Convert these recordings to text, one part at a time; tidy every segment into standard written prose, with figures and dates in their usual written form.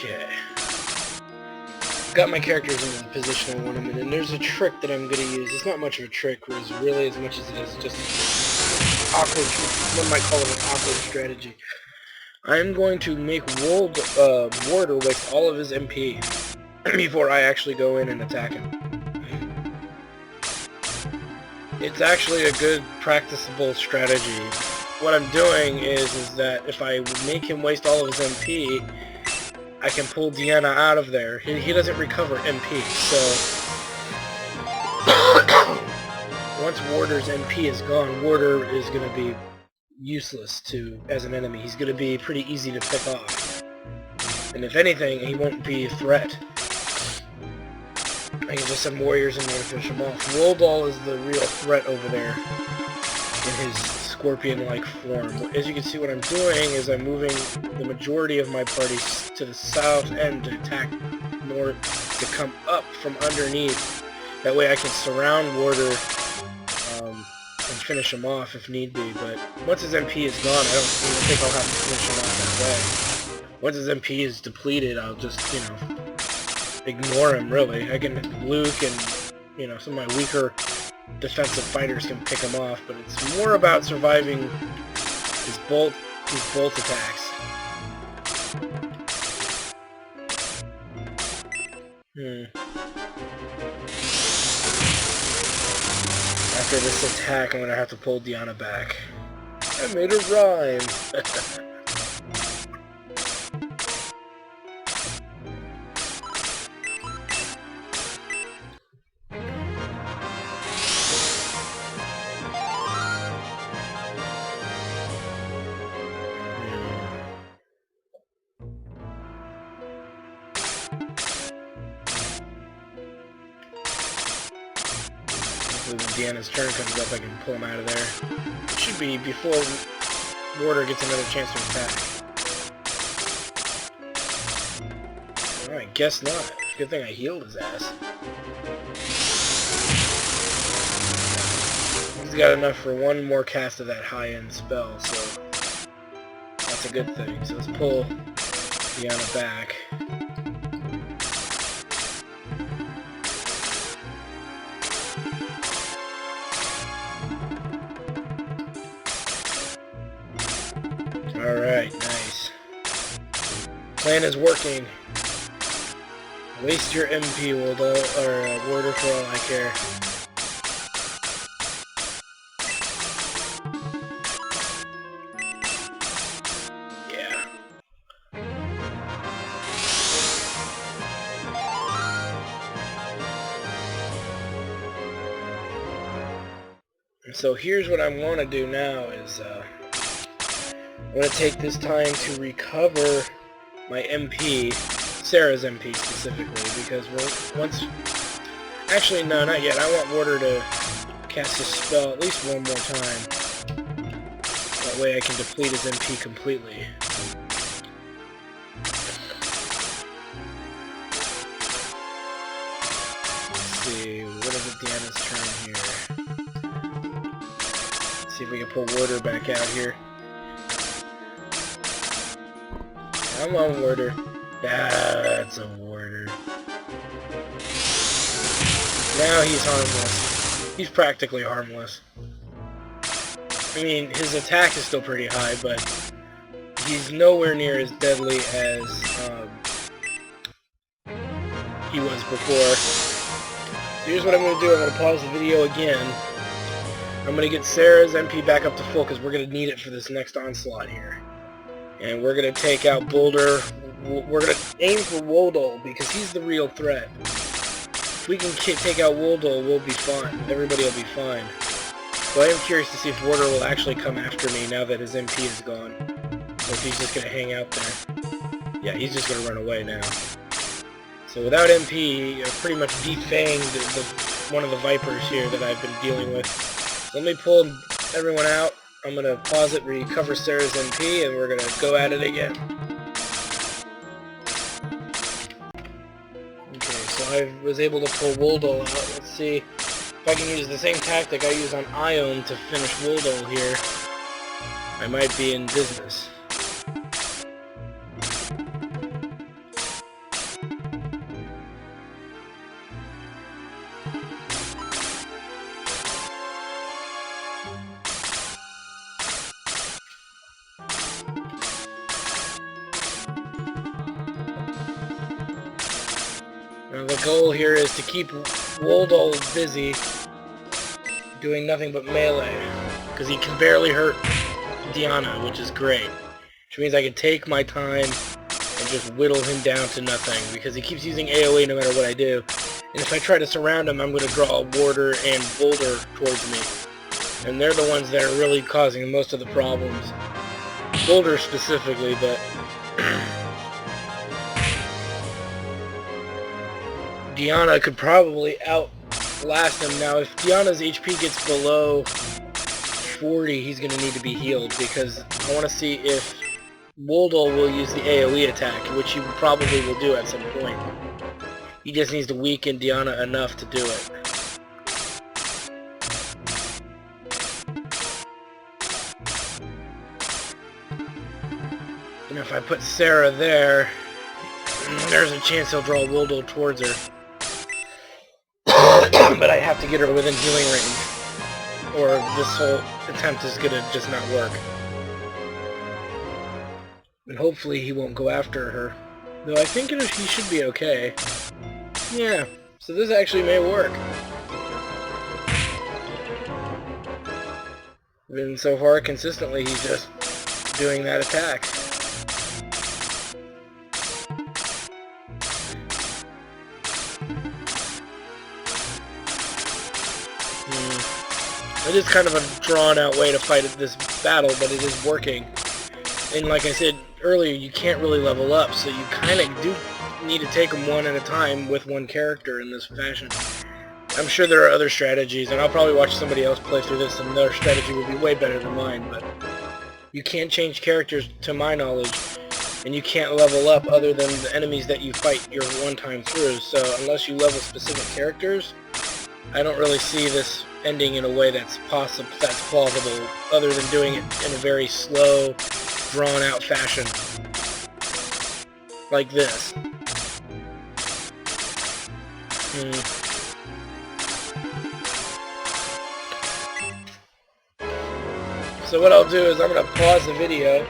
Okay. Got my characters in the position I want them in, and there's a trick that I'm going to use. It's not much of a trick, really, as much as it is just awkward, one might call it an awkward strategy. I'm going to make Warder waste all of his MP before I actually go in and attack him. It's actually a good practicable strategy. What I'm doing is that if I make him waste all of his MP, I can pull Deanna out of there. He doesn't recover MP, so once Warder's MP is gone, Warder is going to be useless as an enemy. He's going to be pretty easy to pick off. And if anything, he won't be a threat. I can just send warriors in there to finish him off. Woldol is the real threat over there in his Scorpion-like form. As you can see, what I'm doing is I'm moving the majority of my party to the south end to attack north, to come up from underneath. That way I can surround Warder and finish him off if need be. But once his MP is gone, I don't even think I'll have to finish him off that way. Once his MP is depleted, I'll just, ignore him, really. I can Luke and, some of my weaker defensive fighters can pick him off, but it's more about surviving his bolt attacks. After this attack, I'm gonna have to pull Deanna back. I made a rhyme. When Deanna's turn comes up, I can pull him out of there. It should be before Warder gets another chance to attack. Alright, guess not. Good thing I healed his ass. He's got enough for one more cast of that high-end spell, so that's a good thing. So let's pull Deanna back. Alright, nice. Plan is working. Waste your MP, Woldol, or Warder, for all I care. Yeah. And so here's what I want to do now is, I'm going to take this time to recover my MP, Sarah's MP specifically, because actually no, not yet. I want Warder to cast his spell at least one more time. That way I can deplete his MP completely. Let's see, what is it Deanna's turn here? Let's see if we can pull Warder back out here. Come on, Warder. That's a Warder. Now he's harmless. He's practically harmless. I mean, his attack is still pretty high, but he's nowhere near as deadly as he was before. So here's what I'm going to do. I'm going to pause the video again. I'm going to get Sarah's MP back up to full because we're going to need it for this next onslaught here. And we're going to take out Boulder. We're going to aim for Woldol because he's the real threat. If we can take out Woldol, we'll be fine. Everybody will be fine. But I am curious to see if Warder will actually come after me now that his MP is gone. Or if he's just going to hang out there. Yeah, he's just going to run away now. So without MP, I pretty much defanged one of the Vipers here that I've been dealing with. So let me pull everyone out. I'm going to pause it, recover Sarah's MP, and we're going to go at it again. Okay, so I was able to pull Woldol out. Let's see if I can use the same tactic I use on Ione to finish Woldol here. I might be in business. The goal here is to keep Woldol busy, doing nothing but melee, because he can barely hurt Diana, which is great. Which means I can take my time and just whittle him down to nothing, because he keeps using AoE no matter what I do. And if I try to surround him, I'm going to draw a Warder and Boulder towards me. And they're the ones that are really causing most of the problems. Boulder specifically, but Diana could probably outlast him. Now, if Diana's HP gets below 40, he's going to need to be healed, because I want to see if Woldol will use the AoE attack, which he probably will do at some point. He just needs to weaken Diana enough to do it. And if I put Sarah there, there's a chance he'll draw Woldol towards her. But I have to get her within healing range, or this whole attempt is gonna just not work. And hopefully he won't go after her. Though I think he should be okay. Yeah, so this actually may work. And so far, consistently, he's just doing that attack. It is kind of a drawn-out way to fight this battle, but it is working. And like I said earlier, you can't really level up, so you kind of do need to take them one at a time with one character in this fashion. I'm sure there are other strategies, and I'll probably watch somebody else play through this, and their strategy will be way better than mine, but you can't change characters to my knowledge, and you can't level up other than the enemies that you fight your one time through, so unless you level specific characters, I don't really see this ending in a way that's plausible, other than doing it in a very slow, drawn-out fashion. Like this. So what I'll do is I'm going to pause the video.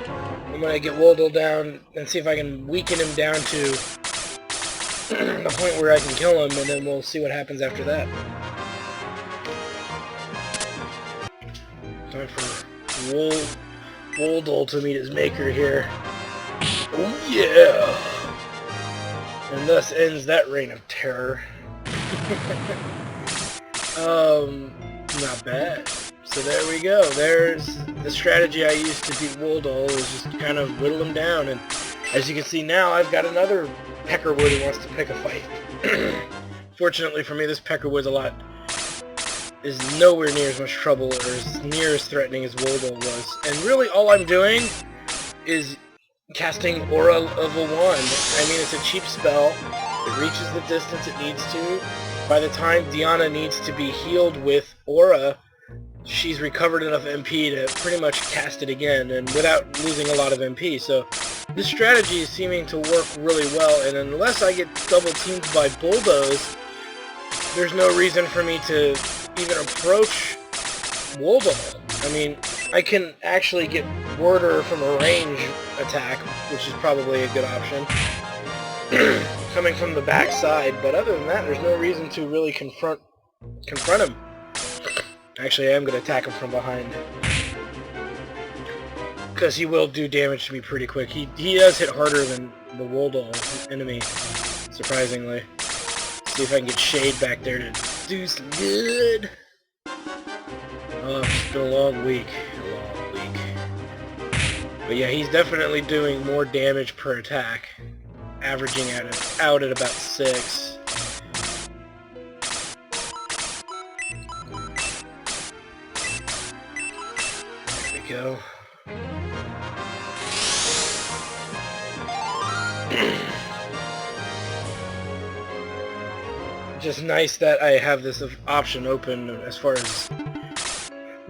I'm going to get Woldol down and see if I can weaken him down to the point where I can kill him, and then we'll see what happens after that. Time for Woldol to meet his maker here. Oh yeah! And thus ends that reign of terror. Not bad. So there we go. There's the strategy I used to beat Woldol, is just kind of whittle him down, and as you can see now, I've got another Peckerwood who wants to pick a fight. Fortunately for me, this Peckerwood's is nowhere near as much trouble or as near as threatening as Woldol was. And really all I'm doing is casting Aura of a Wand. I mean, it's a cheap spell. It reaches the distance it needs to. By the time Diana needs to be healed with Aura, she's recovered enough MP to pretty much cast it again, and without losing a lot of MP. So this strategy is seeming to work really well, and unless I get double teamed by Bulldoze, there's no reason for me to even approach Woldol. I mean, I can actually get Warder from a range attack, which is probably a good option, coming from the back side, but other than that, there's no reason to really confront him. Actually, I am going to attack him from behind, because he will do damage to me pretty quick. He does hit harder than the Woldol enemy, surprisingly. See if I can get Shade back there to do some good. Oh, it's been a long week. But yeah, he's definitely doing more damage per attack, averaging out at about 6. There we go. Just nice that I have this option open as far as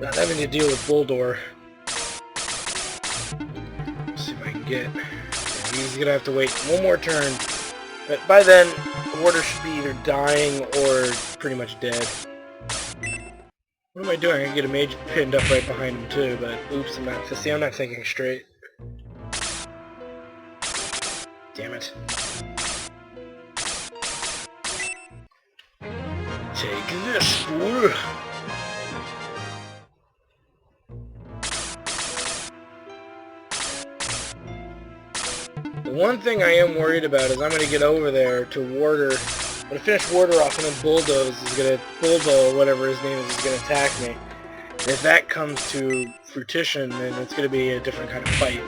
not having to deal with Bulldor. Let's see if I can get... He's gonna have to wait one more turn. But by then, the Warder should be either dying or pretty much dead. What am I doing? I can get a mage pinned up right behind him too, but oops, I'm not thinking straight. Damn it. Take this, fool. The one thing I am worried about is I'm going to get over there to Warder. I'm going to finish Warder off, and then Woldol, whatever his name is going to attack me. And if that comes to fruition, then it's going to be a different kind of fight.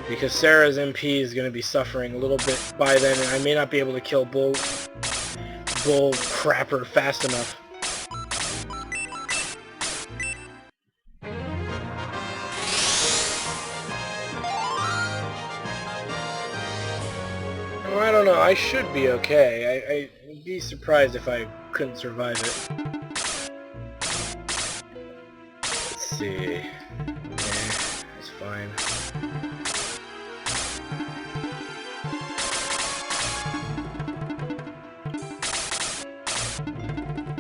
Because Sarah's MP is going to be suffering a little bit by then, and I may not be able to kill Bull Crapper fast enough. Well, I don't know. I should be okay. I'd be surprised if I couldn't survive it. Let's see. Yeah, that's fine.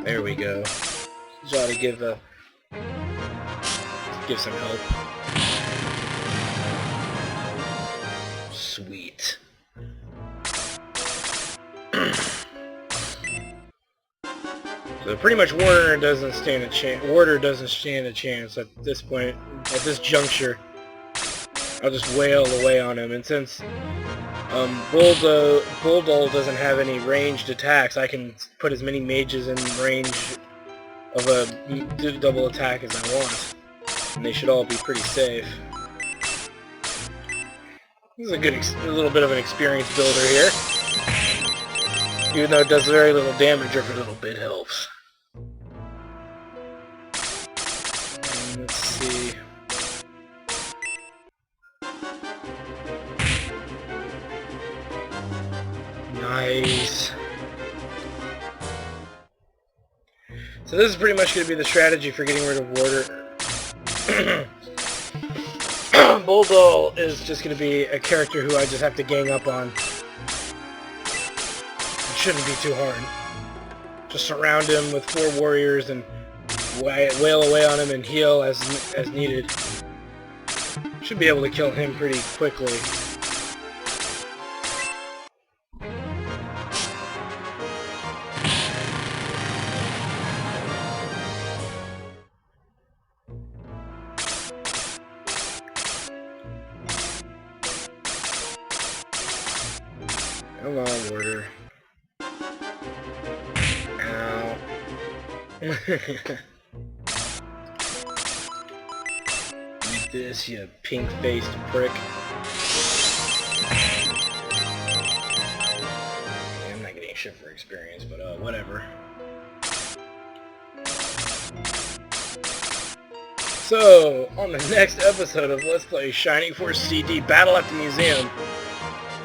There we go. Just ought to give some help. Sweet. So pretty much Warder doesn't stand a chance at this point, at this juncture. I'll just wail away on him, and since Woldol doesn't have any ranged attacks, I can put as many mages in range of a double attack as I want, and they should all be pretty safe. This is a little bit of an experience builder here. Even though it does very little damage, every little bit helps. Let's see. Nice. So this is pretty much going to be the strategy for getting rid of Warder. Woldol is just going to be a character who I just have to gang up on. Shouldn't be too hard. Just surround him with 4 warriors and wail away on him and heal as needed. Should be able to kill him pretty quickly. Come on, Warder. Ow. Eat this, you pink-faced prick. Yeah, I'm not getting shit for experience, but whatever. So, on the next episode of Let's Play Shining Force CD Battle at the Museum,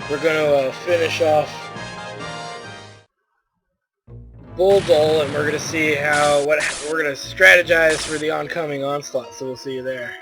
we're going to finish off Woldol, and we're going to see we're going to strategize for the oncoming onslaught, so we'll see you there.